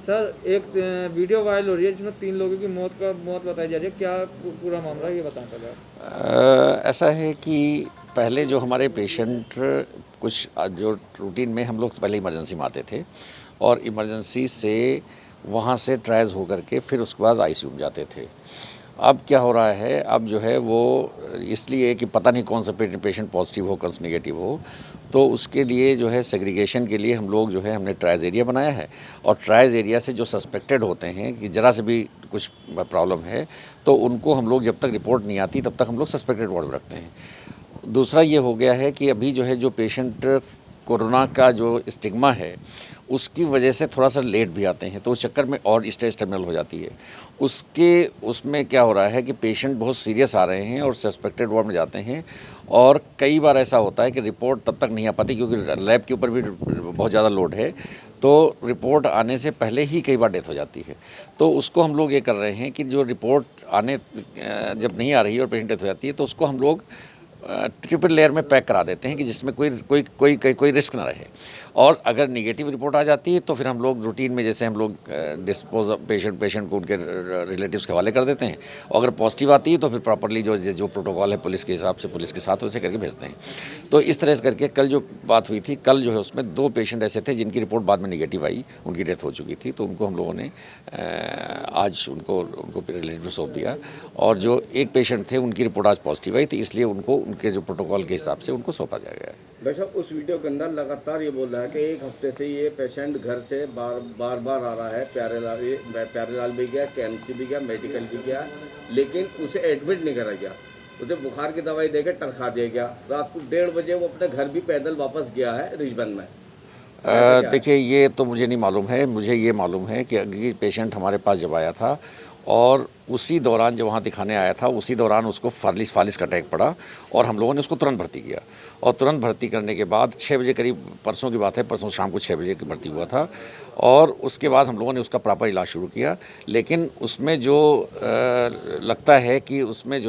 Sir एक video viral हो रही है जिसमें 3 लोगों की मौत बताई जा रही है, क्या पूरा मामला है ये बताएं पहले आप। ऐसा है कि पहले जो हमारे पेशेंट कुछ जो रूटीन में हम लोग पहले इमरजेंसी में आते थे और इमरजेंसी से वहाँ से ट्रायज होकर के फिर उसके बाद आईसीयू में जाते थे। अब क्या हो रहा है, अब जो है वो इसलिए कि पता नहीं कौन सा पेशेंट पॉजिटिव हो कौन सा नेगेटिव हो, तो उसके लिए जो है सेग्रीगेशन के लिए हम लोग जो है हमने ट्रायज एरिया बनाया है और ट्रायज एरिया से जो सस्पेक्टेड होते हैं कि ज़रा से भी कुछ प्रॉब्लम है तो उनको हम लोग जब तक रिपोर्ट नहीं आती तब तक हम लोग सस्पेक्टेड वार्ड में रखते हैं। दूसरा ये हो गया है कि अभी जो है जो पेशेंट कोरोना का जो स्टिग्मा है उसकी वजह से थोड़ा सा लेट भी आते हैं तो उस चक्कर में और स्टेज टर्मिनल हो जाती है। उसमें क्या हो रहा है कि पेशेंट बहुत सीरियस आ रहे हैं और सस्पेक्टेड वार्ड में जाते हैं और कई बार ऐसा होता है कि रिपोर्ट तब तक नहीं आ पाती क्योंकि लैब के ऊपर भी बहुत ज़्यादा लोड है, तो रिपोर्ट आने से पहले ही कई बार डेथ हो जाती है। तो उसको हम लोग ये कर रहे हैं कि जो रिपोर्ट आने जब नहीं आ रही है और पेशेंट डेथ हो जाती है तो उसको हम लोग ट्रिपल लेयर में पैक करा देते हैं कि जिसमें कोई रिस्क ना रहे। और अगर निगेटिव रिपोर्ट आ जाती है तो फिर हम लोग रूटीन में जैसे हम लोग डिस्पोज पेशेंट को उनके रिलेटिव्स के हवाले कर देते हैं और अगर पॉजिटिव आती है तो फिर प्रॉपरली जो प्रोटोकॉल है पुलिस के हिसाब से पुलिस के साथ वैसे करके भेजते हैं। तो इस तरह से करके कल जो बात हुई थी, कल जो है उसमें 2 पेशेंट ऐसे थे जिनकी रिपोर्ट बाद में निगेटिव आई, उनकी डेथ हो चुकी थी, तो उनको हम लोगों ने आज उनको रिलेटिव सौंप दिया। और जो एक पेशेंट थे उनकी रिपोर्ट आज पॉजिटिव आई थी, इसलिए उनको उनके जो प्रोटोकॉल के हिसाब से उनको सौंपा जाएगा। डॉक्टर साहब, उस वीडियो के अंदर लगातार ये बोल रहा है कि 1 हफ्ते से ये पेशेंट घर से बार आ रहा है। प्यारेलाल भी गया, केएमसी भी गया, मेडिकल भी गया, लेकिन उसे एडमिट नहीं करा गया। उसे बुखार की दवाई देकर टरखा दिया गया। रात को 1:30 बजे वो अपने घर भी पैदल वापस गया है रिजबन में। देखिए, ये तो मुझे नहीं मालूम है। मुझे ये मालूम है कि अभी पेशेंट हमारे पास जब आया था और उसी दौरान जब वहाँ दिखाने आया था उसी दौरान उसको फालिस का अटैक पड़ा और हम लोगों ने उसको तुरंत भर्ती किया। और तुरंत भर्ती करने के बाद 6 बजे करीब, परसों की बात है, परसों शाम को 6 बजे भर्ती हुआ था और उसके बाद हम लोगों ने उसका प्रॉपर इलाज शुरू किया। लेकिन उसमें जो लगता है कि उसमें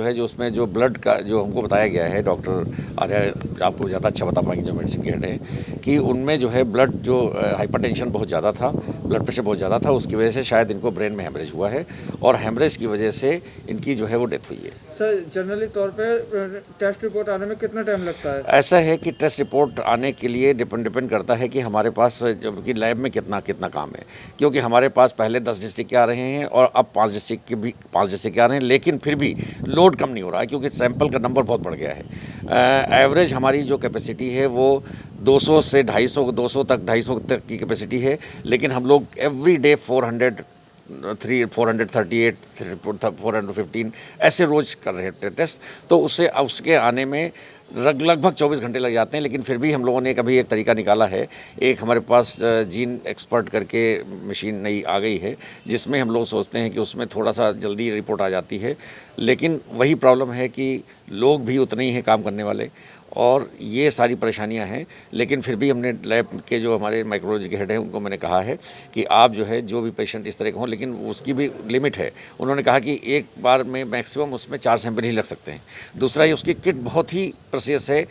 जो ब्लड का जो हमको बताया गया है, डॉक्टर आर्या आपको ज़्यादा अच्छा बता पाएंगे जो मेडिसिन के हेड हैं, कि उनमें जो है ब्लड जो हाइपरटेंशन बहुत ज़्यादा था, ब्लड प्रेशर बहुत ज़्यादा था, उसकी वजह से शायद इनको ब्रेन में हेमरेज हुआ है और हेमरेज की वजह से इनकी जो है वो डेथ हुई है। सर जनरली तौर पे टेस्ट रिपोर्ट आने में कितना टाइम लगता है? ऐसा है कि टेस्ट रिपोर्ट आने के लिए डिपेंड करता है कि हमारे पास जो कि लैब में कितना काम है, क्योंकि हमारे पास पहले 10 डिस्ट्रिक्ट के आ रहे हैं और अब 5 डिस्ट्रिक्ट के आ रहे हैं, लेकिन फिर भी लोड कम नहीं हो रहा है क्योंकि सैंपल का नंबर बहुत बढ़ गया है। एवरेज हमारी जो कैपेसिटी है वो 200 से 250 तक 250 तक की कैपेसिटी है, लेकिन हम लोग एवरी डे 438 415 ऐसे रोज़ कर रहे हैं टेस्ट। तो उसके आने में लगभग 24 घंटे लग जाते हैं, लेकिन फिर भी हम लोगों ने कभी एक तरीका निकाला है। एक हमारे पास जीन एक्सपर्ट करके मशीन नई आ गई है जिसमें हम लोग सोचते हैं कि उसमें थोड़ा सा जल्दी रिपोर्ट आ जाती है, लेकिन वही प्रॉब्लम है कि लोग भी उतने ही हैं काम करने वाले और ये सारी परेशानियां हैं। लेकिन फिर भी हमने लैब के जो हमारे माइक्रोलॉजी के हेड हैं उनको मैंने कहा है कि आप जो है जो भी पेशेंट इस तरह के हों, लेकिन उसकी भी लिमिट है। उन्होंने कहा कि एक बार में मैक्सिमम उसमें 4 सैंपल ही लग सकते हैं। दूसरा ये उसकी किट बहुत ही प्रेसियस है।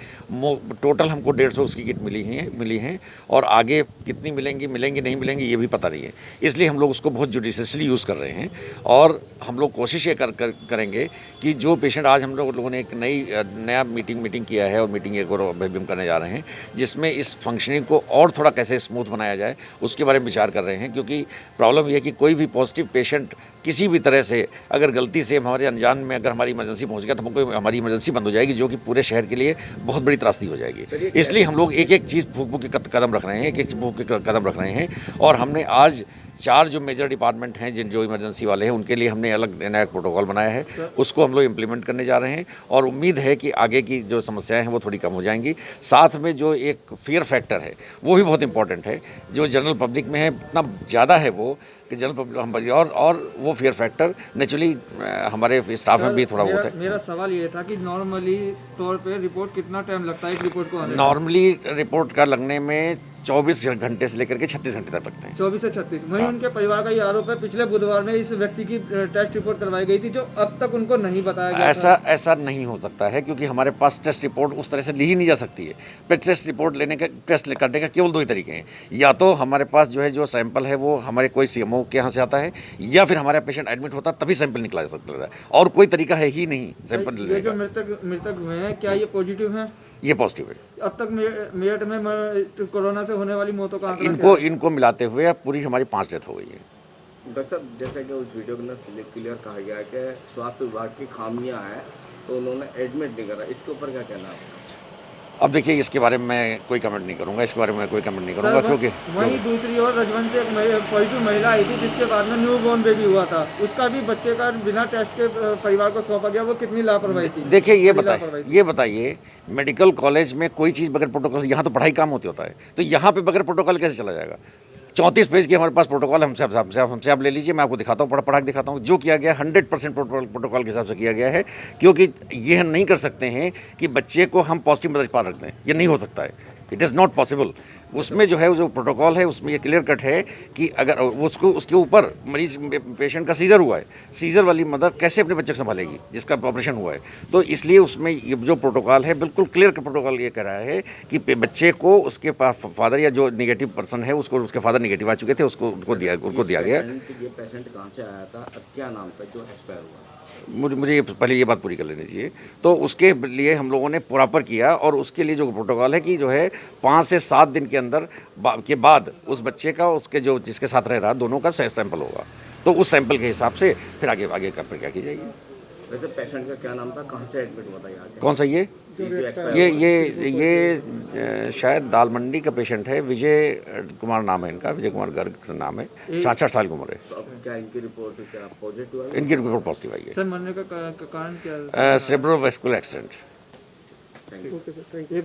टोटल हमको 150 उसकी किट मिली हैं और आगे कितनी मिलेंगी नहीं मिलेंगी ये भी पता नहीं है, इसलिए हम लोग उसको बहुत जुडिशियसली यूज़ कर रहे हैं। और हम लोग कोशिश ये करेंगे कि जो पेशेंट आज हम लोगों ने एक नया मीटिंग किया है, मीटिंग एक और अभी हम करने जा रहे हैं जिसमें इस फंक्शनिंग को और थोड़ा कैसे स्मूथ बनाया जाए उसके बारे में विचार कर रहे हैं। क्योंकि प्रॉब्लम यह है कि कोई भी पॉजिटिव पेशेंट किसी भी तरह से अगर गलती से हमारे अनजान में अगर हमारी इमरजेंसी पहुंच गया तो हमको हमारी इमरजेंसी बंद हो जाएगी, जो कि पूरे शहर के लिए बहुत बड़ी त्रासदी हो जाएगी। इसलिए हम लोग एक चीज़ फूक के कदम रख रहे हैं, एक फूक के कदम रख रहे हैं। और हमने आज 4 जो मेजर डिपार्टमेंट हैं जो इमरजेंसी वाले हैं उनके लिए हमने अलग नया प्रोटोकॉल बनाया है, उसको हम लोग इम्प्लीमेंट करने जा रहे हैं और उम्मीद है कि आगे की जो समस्याएं हैं वो थोड़ी कम हो जाएंगी। साथ में जो एक फियर फैक्टर है वो भी बहुत इंपॉर्टेंट है, जो जनरल पब्लिक में है इतना ज़्यादा है वो कि जनरल पब्लिक और वो फियर फैक्टर नेचुरली हमारे स्टाफ में भी थोड़ा बहुत है। मेरा सवाल ये था कि नॉर्मली तौर पे रिपोर्ट कितना टाइम लगता है एक रिपोर्ट को आने में? नॉर्मली रिपोर्ट का लगने में 24 घंटे से लेकर के 36 घंटे तक लगते हैं। 24 से 36। वहीं उनके परिवार का ये आरोप है पिछले बुधवार में इस व्यक्ति की टेस्ट रिपोर्ट करवाई गई थी, जो अब तक उनको नहीं बताया गया था। ऐसा नहीं हो सकता है, क्योंकि हमारे पास टेस्ट रिपोर्ट उस तरह से ली ही नहीं जा सकती है। फिर टेस्ट रिपोर्ट टेस्ट करने का केवल 2 ही तरीके हैं, या तो हमारे पास जो सैंपल है वो हमारे कोई सीएमओ के यहाँ से आता है, या फिर हमारा पेशेंट एडमिट होता तभी सैंपल निकला जा सकता है, और कोई तरीका है ही नहीं सैंपल ये लेने जो का। मृतक हुए हैं, क्या ये पॉजिटिव हैं? ये पॉजिटिव है। अब तक मेरठ में कोरोना से होने वाली मौतों का आंकड़ा क्या है? इनको मिलाते हुए अब पूरी हमारी 5 डेथ हो गई है। डॉक्टर साहब, जैसा कि उस वीडियो के अंदर क्लियर कहा गया है कि स्वास्थ्य विभाग की खामियां हैं, तो उन्होंने एडमिट नहीं करा, इसके ऊपर क्या कहना है? अब देखिए, इसके बारे में मैं कोई कमेंट नहीं करूंगा, इसके बारे में कोई कमेंट नहीं करूंगा, क्योंकि वहीं दूसरी ओर रजवन से एक पॉजिटिव महिला आई थी, जिसके बाद में न्यू बॉर्न बेबी हुआ था, उसका भी बच्चे का बिना टेस्ट के परिवार को सौंपा गया। वो कितनी लापरवाही थी? देखिए, ये बताइए मेडिकल कॉलेज में कोई चीज़ बगैर प्रोटोकॉल, यहाँ तो पढ़ाई काम होती होता है, तो यहाँ पे बगैर प्रोटोकॉल कैसे चला जाएगा? 34 पेज की हमारे पास प्रोटोकॉल, हमसे आप ले लीजिए, मैं आपको दिखाता हूँ, पढ़ा के दिखाता हूँ। जो किया गया 100% प्रोटोकॉल के हिसाब से किया गया है, क्योंकि ये हम नहीं कर सकते हैं कि बच्चे को हम पॉजिटिव मदद पा रखते हैं, ये नहीं हो सकता है, इट इज़ नॉट पॉसिबल। उसमें जो प्रोटोकॉल है उसमें ये क्लियर कट है कि अगर उसके ऊपर मरीज पेशेंट का सीजर हुआ है, सीजर वाली मदर कैसे अपने बच्चे को संभालेगी जिसका ऑपरेशन हुआ है। तो इसलिए उसमें ये जो प्रोटोकॉल है, बिल्कुल क्लियर प्रोटोकॉल ये कह रहा है कि बच्चे को उसके फादर या जो नेगेटिव पर्सन है उसको, उसके फादर नेगेटिव आ चुके थे, उनको दिया गया। ये पेशेंट कहाँ से आया था, अब क्या नाम था जो एक्सपायर हुआ? मुझे पहले ये बात पूरी कर लेनी चाहिए। तो उसके लिए हम लोगों ने प्रॉपर किया, और उसके लिए जो प्रोटोकॉल है कि 5 से 7 दिन के अंदर के बाद उस बच्चे का, उसके जिसके साथ रह रहा, दोनों का सैंपल होगा, तो उस सैंपल के हिसाब से फिर आगे का प्रक्रिया की जाएगी। वैसे पेशेंट का क्या नाम था, कहाँ से एडमिट हुआ था यहाँ? कौन सा? ये शायद दाल मंडी का पेशेंट है, विजय कुमार नाम है इनका, विजय कुमार गर्ग नाम है, 66 साल की उम्र है। तो अब क्या इनकी रिपोर्ट पॉजिटिव आई? इनकी रिपोर्ट पॉजिटिव आई है। सर, मरने का कारण क्या है? Cerebrovascular accident. Thank you. Okay sir, thank you.